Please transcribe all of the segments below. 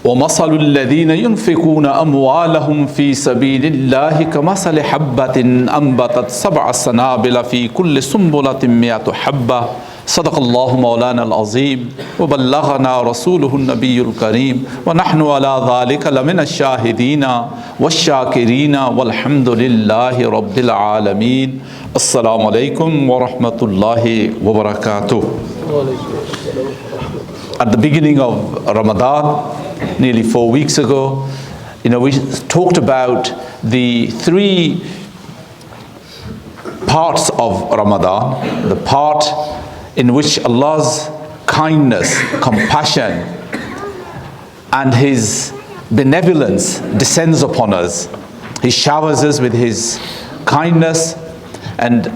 وَمَثَلُ الَّذِينَ يُنْفِقُونَ أَمْوَالَهُمْ فِي سَبِيلِ اللَّهِ كَمَثَلِ حَبَّةٍ أَنْبَتَتْ سَبْعَ سَنَابِلَ فِي كُلِّ سُنبُلَةٍ مِائَةُ حَبَّةٍ صدق الله مولانا العظيم وبلغنا رسوله النبي الكريم ونحن على ذلك لمن الشاهدين والشاكرين والحمد لله رب العالمين. السلام عليكم ورحمة الله وبركاته. At the beginning of Ramadan, nearly 4 weeks ago, we talked about the three parts of Ramadan. The part in which Allah's kindness, compassion, and His benevolence descends upon us. He showers us with His kindness and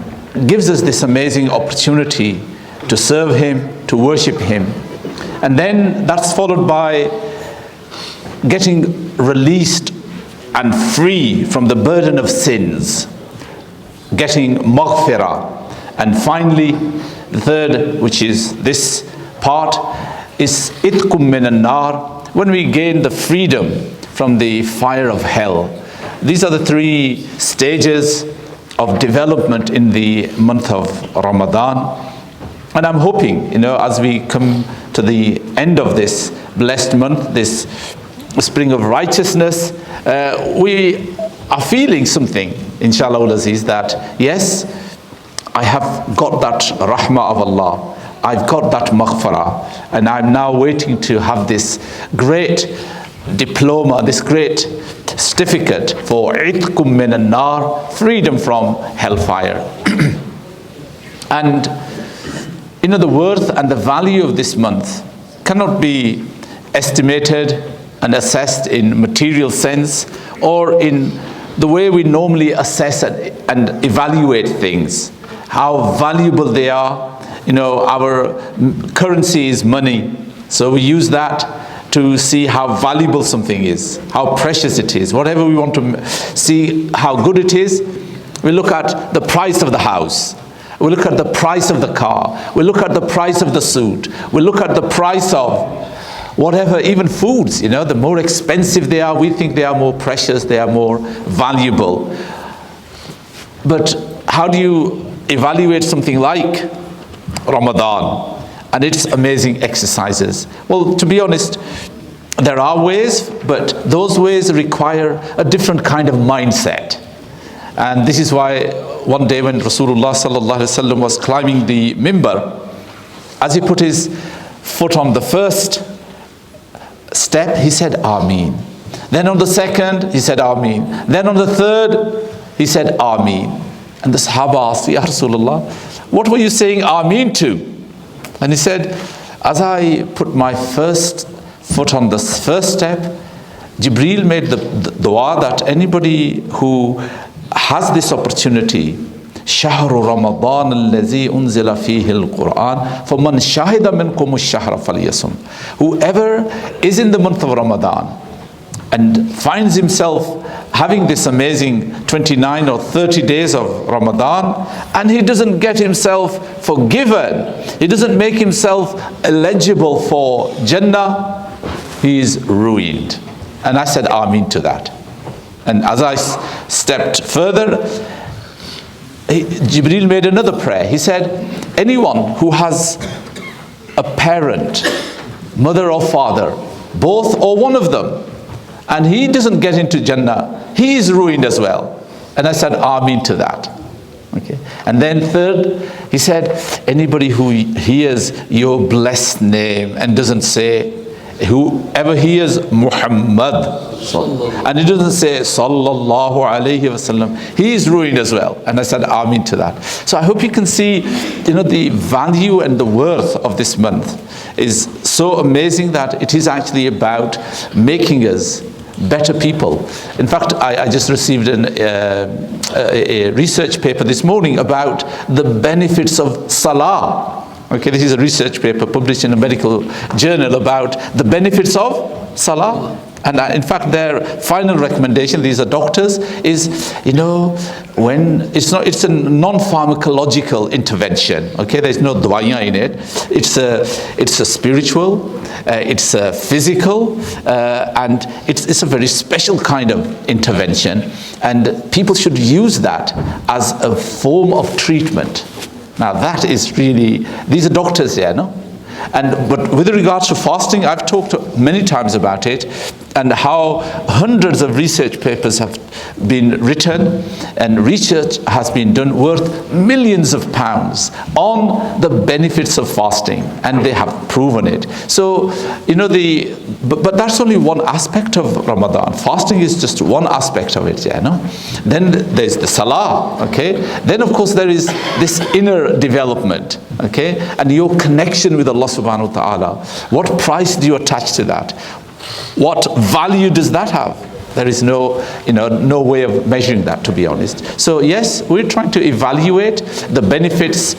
gives us this amazing opportunity to serve Him, to worship Him. And then that's followed by getting released and free from the burden of sins, getting maghfirah. And finally, the third, which is this part, is itkum minan nar, when we gain the freedom from the fire of hell. These are the three stages of development in the month of Ramadan. And I'm hoping, as we come to the end of this blessed month, this spring of righteousness, we are feeling something, inshallah al-aziz, that yes, I have got that rahmah of Allah, I've got that maghfirah, and I'm now waiting to have this great diploma, this great certificate for itkum minan nar, freedom from hellfire. And the worth and the value of this month cannot be estimated and assessed in material sense or in the way we normally assess and evaluate things, how valuable they are. Our currency is money, so we use that to see how valuable something is, how precious it is. Whatever we want to see how good it is, we look at the price of the house, we look at the price of the car, we look at the price of the suit, we look at the price of whatever, even foods. The more expensive they are, we think they are more precious, they are more valuable. But how do you evaluate something like Ramadan and its amazing exercises? Well, to be honest, there are ways, but those ways require a different kind of mindset. And this is why one day when Rasulullah sallallahu alaihi wasallam was climbing the mimbar, as he put his foot on the first step, he said Ameen. Then on the second, he said Ameen. Then on the third, he said Ameen. And the Sahaba asked, Ya Rasulullah, what were you saying Ameen to? And he said, as I put my first foot on the first step, Jibreel made the dua that anybody who has this opportunity, شهر رمضان الذي أنزل فيه القرآن فمن شهد منكم الشهر فليصم. Whoever is in the month of Ramadan and finds himself having this amazing 29 or 30 days of Ramadan, and he doesn't get himself forgiven, he doesn't make himself eligible for Jannah, he is ruined. And I said Ameen to that. And as I stepped further, Jibreel made another prayer. He said, anyone who has a parent, mother or father, both or one of them, and he doesn't get into Jannah, he is ruined as well. And I said Ameen to that. Okay. And then third, he said, anybody who hears your blessed name and doesn't say, whoever hears Muhammad and he doesn't say Sallallahu Alaihi Wasallam, he is ruined as well. And I said Ameen to that. So I hope you can see, the value and the worth of this month is so amazing that it is actually about making us better people. In fact, I just received a research paper this morning about the benefits of Salah. Okay, this is a research paper published in a medical journal about the benefits of Salah. And in fact, their final recommendation, these are doctors, is, when it's a non-pharmacological intervention. Okay, there's no dwaya in it. It's a spiritual, it's a physical, and it's a very special kind of intervention. And people should use that as a form of treatment. Now that is really, these are doctors here, no? But with regards to fasting, I've talked many times about it, and how hundreds of research papers have been written and research has been done worth millions of pounds on the benefits of fasting, and they have proven it. So, but that's only one aspect of Ramadan. Fasting is just one aspect of it, Then there's the salah, okay? Then of course there is this inner development, okay? And your connection with Allah subhanahu wa ta'ala. What price do you attach to that? What value does that have? There is no way of measuring that, to be honest. So yes, we're trying to evaluate the benefits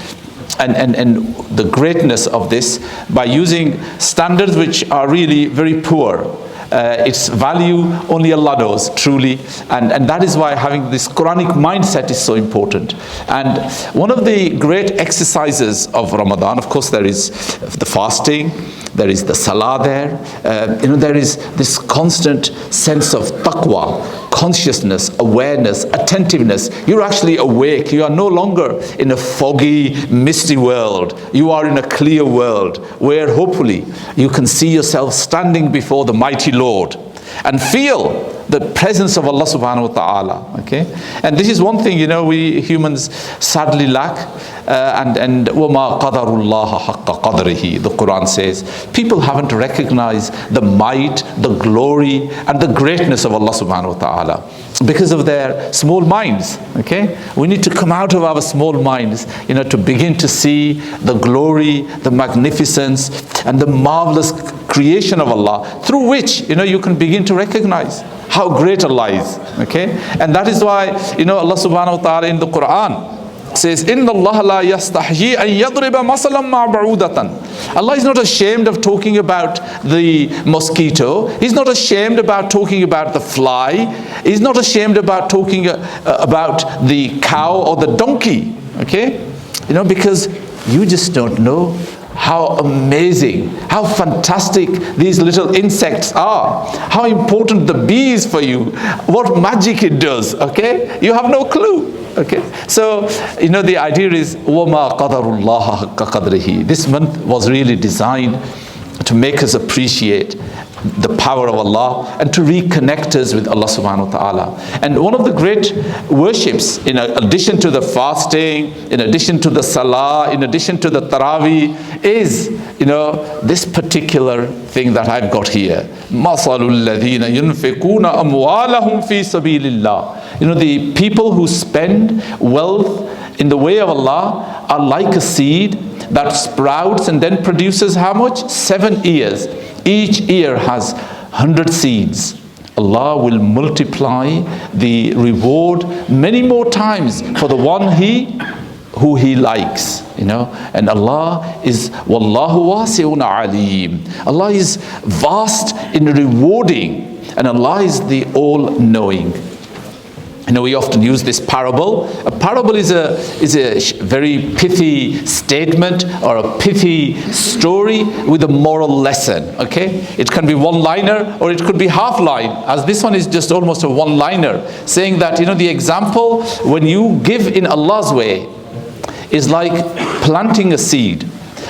and the greatness of this by using standards which are really very poor. Its value only Allah knows, truly, and that is why having this Quranic mindset is so important. And one of the great exercises of Ramadan, of course, there is the fasting, there is the salah there, there is this constant sense of taqwa, consciousness, awareness, attentiveness. You're actually awake. You are no longer in a foggy, misty world. You are in a clear world where hopefully you can see yourself standing before the mighty Lord and feel the presence of Allah subhanahu wa ta'ala, okay? And this is one thing, we humans sadly lack, and وَمَا قَدَرُ اللَّهَ حَقَّ قَدْرِهِ, the Quran says. People haven't recognized the might, the glory, and the greatness of Allah subhanahu wa ta'ala because of their small minds, okay? We need to come out of our small minds, to begin to see the glory, the magnificence, and the marvelous creation of Allah, through which, you can begin to recognize how great Allah is, okay? And that is why, Allah subhanahu wa ta'ala in the Quran says, "Inna Allah la yastahyi an yadriba masalan ma ba'udatan." Allah is not ashamed of talking about the mosquito. He's not ashamed about talking about the fly. He's not ashamed about talking about the cow or the donkey, okay? Because you just don't know how amazing, how fantastic these little insects are, how important the bee is for you, what magic it does, okay? You have no clue, okay? So, the idea is, وَمَا قَدَرُ اللَّهَ حَقَّ قَدْرِهِ. This month was really designed to make us appreciate the power of Allah and to reconnect us with Allah subhanahu wa ta'ala. And one of the great worships, in addition to the fasting, in addition to the salah, in addition to the tarawih, is, this particular thing that I've got here. مَثَلُ الَّذِينَ يُنْفِقُونَ أَمْوَالَهُمْ فِي سَبِيلِ اللَّهِ. The people who spend wealth in the way of Allah are like a seed that sprouts and then produces how much? 7 ears. Each ear has 100 seeds. Allah will multiply the reward many more times for the one who He likes, And Allah is Wallahu wasi'un alim. Allah is vast in rewarding, and Allah is the all-knowing. We often use this parable. A parable is a very pithy statement or a pithy story with a moral lesson, okay? It can be one-liner or it could be half-line, as this one is just almost a one-liner, saying that, the example when you give in Allah's way is like planting a seed.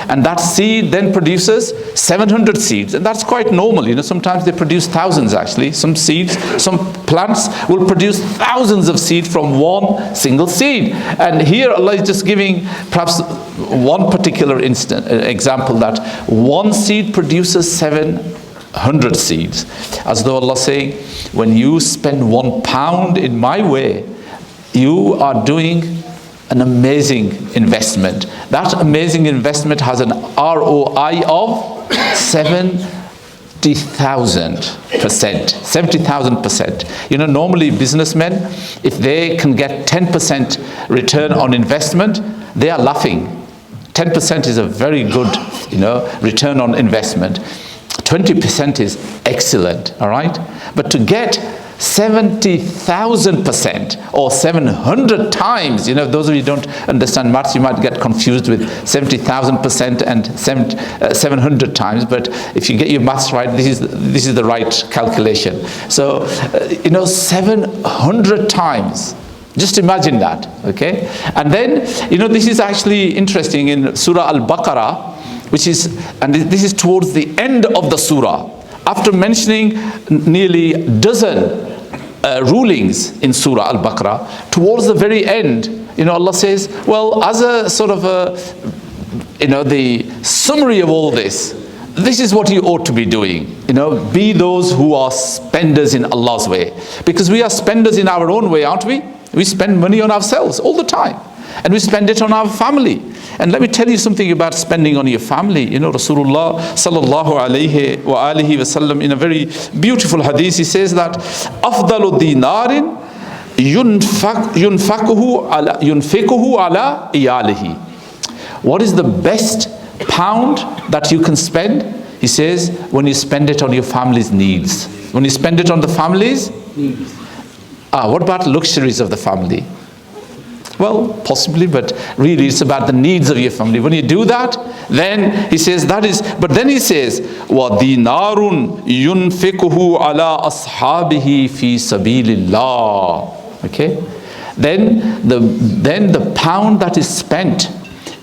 And that seed then produces 700 seeds, and that's quite normal. Sometimes they produce thousands actually. Some plants will produce thousands of seeds from one single seed. And here Allah is just giving perhaps one particular example, that one seed produces 700 seeds. As though Allah saying, when you spend £1 in my way, you are doing an amazing investment. That amazing investment has an ROI of 70,000%. 70,000%. Normally businessmen, if they can get 10% return on investment, they are laughing. 10% is a very good, return on investment. 20% is excellent, all right? But to get 70,000% or 700 times. Those of you who don't understand maths, you might get confused with 70,000% and 700 times. But if you get your maths right, this is the right calculation. So, 700 times. Just imagine that, okay? And then, this is actually interesting in Surah Al-Baqarah, and this is towards the end of the surah. After mentioning nearly a dozen rulings in Surah Al-Baqarah, towards the very end, Allah says, well, as a sort of the summary of all this is what you ought to be doing. Be those who are spenders in Allah's way. Because we are spenders in our own way, aren't we? We spend money on ourselves all the time. And we spend it on our family. And let me tell you something about spending on your family. Rasulullah sallallahu alayhi wa alihi wa sallam, in a very beautiful hadith, he says that أَفْضَلُ دِينَارٍ يُنْفِقُهُ عَلَى إِيَالِهِ. What is the best pound that you can spend? He says, when you spend it on your family's needs. When you spend it on the family's needs. What about luxuries of the family? Well, possibly, but really it's about the needs of your family. When you do that, then he says but then he says, وَدِينَارٌ يُنْفِقُهُ عَلَىٰ أَصْحَابِهِ فِي سَبِيلِ اللَّهِ. Okay? Then the pound that is spent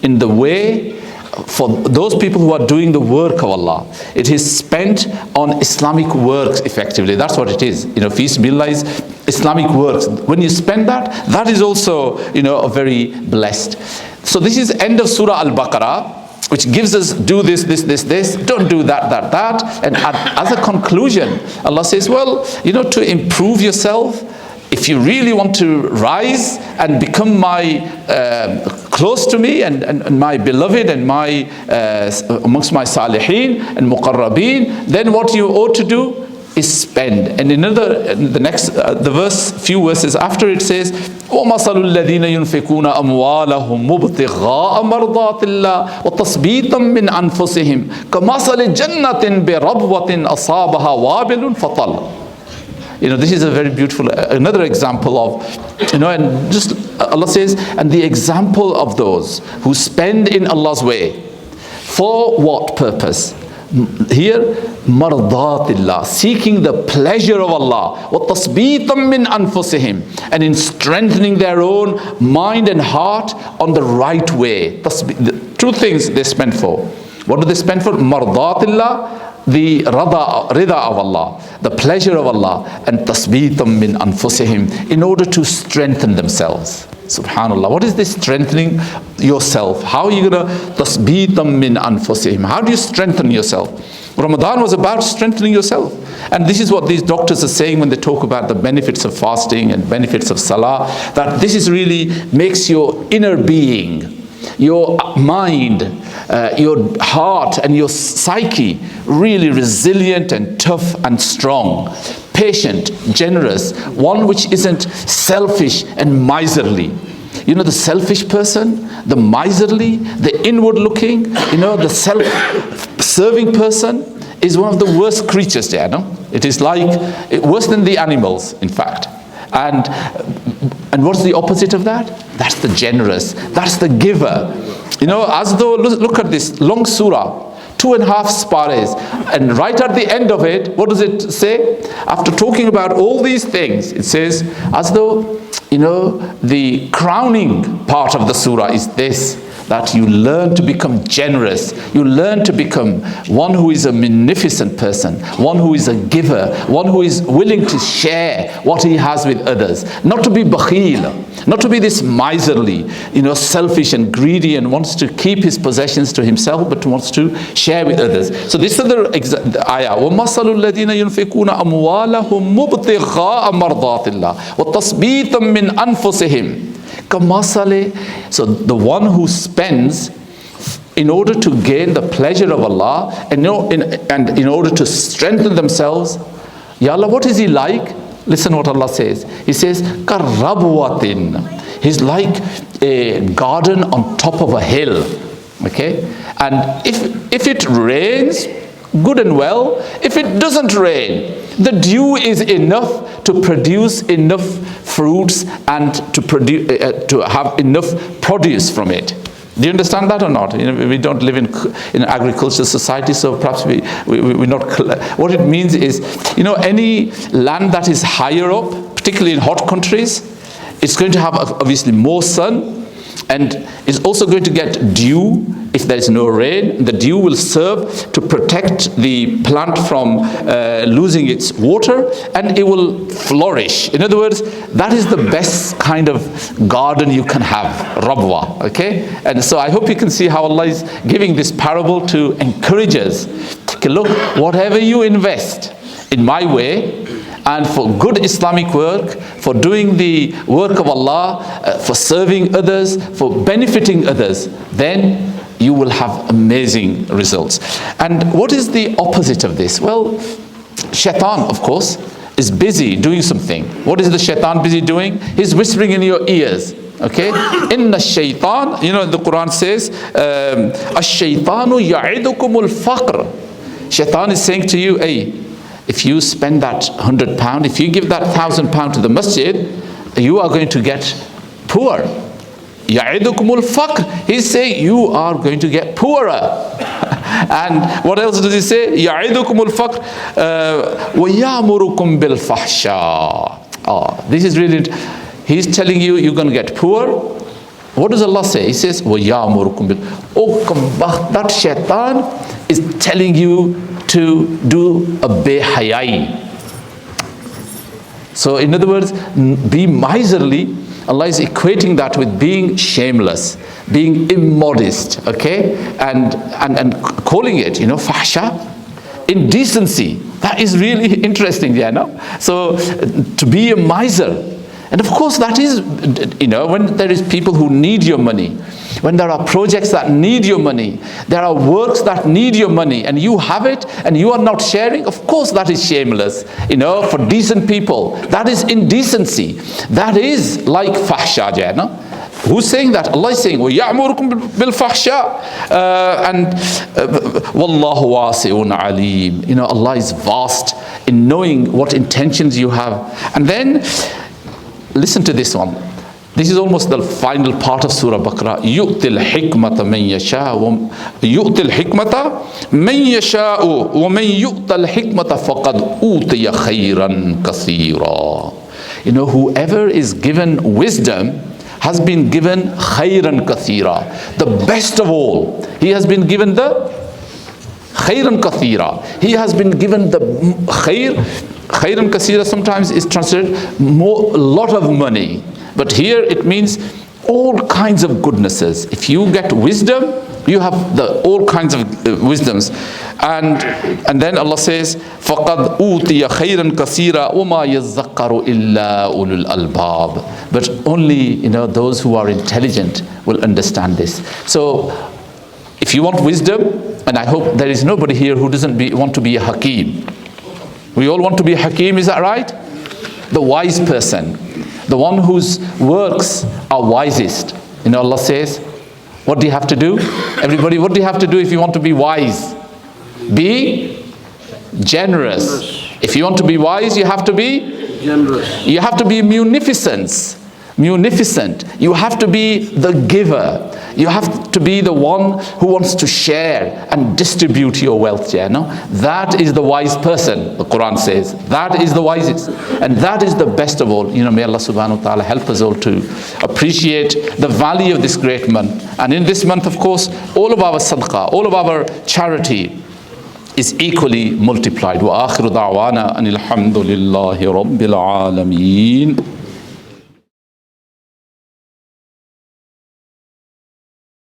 in the way for those people who are doing the work of Allah, it is spent on Islamic works effectively. That's what it is. Fi sabilillah is Islamic works. When you spend that is also, a very blessed. So this is end of Surah Al-Baqarah, which gives us do this, don't do that. And as a conclusion, Allah says, well, to improve yourself, if you really want to rise and become close to me and my beloved and my amongst my salihin and muqarrabeen, then what you ought to do is spend. And the few verses after it says, وَمَثَلُ الَّذِينَ يُنْفِقُونَ أَمْوَالَهُمْ مُبْتِغَاءَ مَرْضَاتِ اللَّهِ وَتَثْبِيتًا مِّنْ أَنفُسِهِمْ كَمَثَلِ جَنَّةٍ بِرَبْوَةٍ أَصَابَهَا وَابِلٌ فَطَلَّ. This is a very beautiful, another example of, and just Allah says, and the example of those who spend in Allah's way. For what purpose? Here, mardatillah, seeking the pleasure of Allah, وَتَصْبِيتًا مِّنْ أَنفُسِهِمْ, and in strengthening their own mind and heart on the right way. The two things they spend for. What do they spend for? Mardatillah, the rida of Allah, the pleasure of Allah, and tasbeetam min anfusihim, in order to strengthen themselves. Subhanallah. What is this strengthening yourself? How are you going to tasbeetam min anfusihim? How do you strengthen yourself? Ramadan was about strengthening yourself. And this is what these doctors are saying when they talk about the benefits of fasting and benefits of salah, that this is really makes your inner being, your mind, your heart and your psyche really resilient and tough and strong, patient, generous, one which isn't selfish and miserly. The selfish person, the miserly, the inward looking, the self-serving person is one of the worst creatures there, no? It is like worse than the animals, in fact. And what's the opposite of that? That's the generous, that's the giver. As though, look at this long surah, 2.5 spares, and right at the end of it, what does it say? After talking about all these things, it says, as though, the crowning part of the surah is this, that you learn to become generous, you learn to become one who is a munificent person, one who is a giver, one who is willing to share what he has with others, not to be bakhil, not to be this miserly, selfish and greedy and wants to keep his possessions to himself, but wants to share with others. So this is the ayah. وَمَثَلُ الَّذِينَ يُنْفِقُونَ أَمْوَالَهُمْ مُبْتِغَاءَ مَرْضَاتِ اللَّهِ وَتَثْبِيتًا مِّنْ أَنفُسِهِمْ. So the one who spends in order to gain the pleasure of Allah and in order to strengthen themselves, Ya Allah, what is he like? Listen what Allah says. He says, Karabwatin. He's like a garden on top of a hill. Okay? And if it rains, good and well. If it doesn't rain, the dew is enough to produce enough fruits and to have enough produce from it. Do you understand that or not? We don't live in an agricultural society, so perhaps we're not. What it means is, any land that is higher up, particularly in hot countries, it's going to have obviously more sun, and it's also going to get dew if there is no rain. The dew will serve to protect the plant from losing its water, and it will flourish. In other words, that is the best kind of garden you can have, rabwa, okay? And so I hope you can see how Allah is giving this parable to encourage us. Okay, look, whatever you invest in my way, and for good Islamic work, for doing the work of Allah, for serving others, for benefiting others, then you will have amazing results. And what is the opposite of this? Well, shaitan, of course, is busy doing something. What is the shaitan busy doing? He's whispering in your ears. Okay? Inna shaitan, the Quran says, ash-shaytanu ya'idukumul faqr. Shaitan is saying to you, hey, if you spend that £100, if you give that £1,000 to the masjid, you are going to get poor. Ya'idukumul faqr. He's saying you are going to get poorer. And what else does he say? Ya'idukumul faqr wa ya'murukum bil fahsha. This is really, he's telling you you're going to get poor. What does Allah say? He says, wa ya'murukum bil. That shaitan is telling you to do a behayai. So in other words, be miserly. Allah is equating that with being shameless, being immodest, okay? And calling it, fahsha, indecency. That is really interesting, So to be a miser. And of course that is, when there is people who need your money, when there are projects that need your money, there are works that need your money, and you have it and you are not sharing, of course that is shameless. For decent people, that is indecency. That is like fahsha, Who's saying that? Allah is saying, وَيَعْمُرُكُمْ بِالْفَحْشَاءِ and وَاللَّهُ وَاسِعٌ عَلِيمٌ. Allah is vast in knowing what intentions you have. And then, listen to this one. This is almost the final part of Surah Baqarah. يُؤْتِ الْحِكْمَةَ مَنْ يَشَاءُ يُؤْتِ الْحِكْمَةَ مَنْ يَشَاءُ وَمَنْ يُؤْتَ الْحِكْمَةَ فَقَدْ أُوتِيَ خَيْرًا كَثِيرًا. Whoever is given wisdom has been given khayran kathira, the best of all. He has been given the khayran kathira. He has been given the khayran kathira sometimes is translated a lot of money. But here it means all kinds of goodnesses. If you get wisdom, you have all kinds of wisdoms. And then Allah says, فَقَدْ أُوتِيَ خَيْرًا كَثِيرًا وَمَا يَذَّكَّرُ إِلَّا أُولُو الْأَلْبَابِ. But only those who are intelligent will understand this. So if you want wisdom, and I hope there is nobody here who doesn't want to be a hakim. We all want to be a hakim, is that right? The wise person. The one whose works are wisest. Allah says, what do you have to do? Everybody, what do you have to do if you want to be wise? Be generous. If you want to be wise, you have to be generous. You have to be munificent. You have to be the giver. You have to be the one who wants to share and distribute your wealth. That is the wise person, the Quran says. That is the wisest. And that is the best of all. May Allah subhanahu wa ta'ala help us all to appreciate the value of this great month. And in this month, of course, all of our sadaqah, all of our charity is equally multiplied. Wa akhiru da'wana anil hamdulillahi rabbil alameen.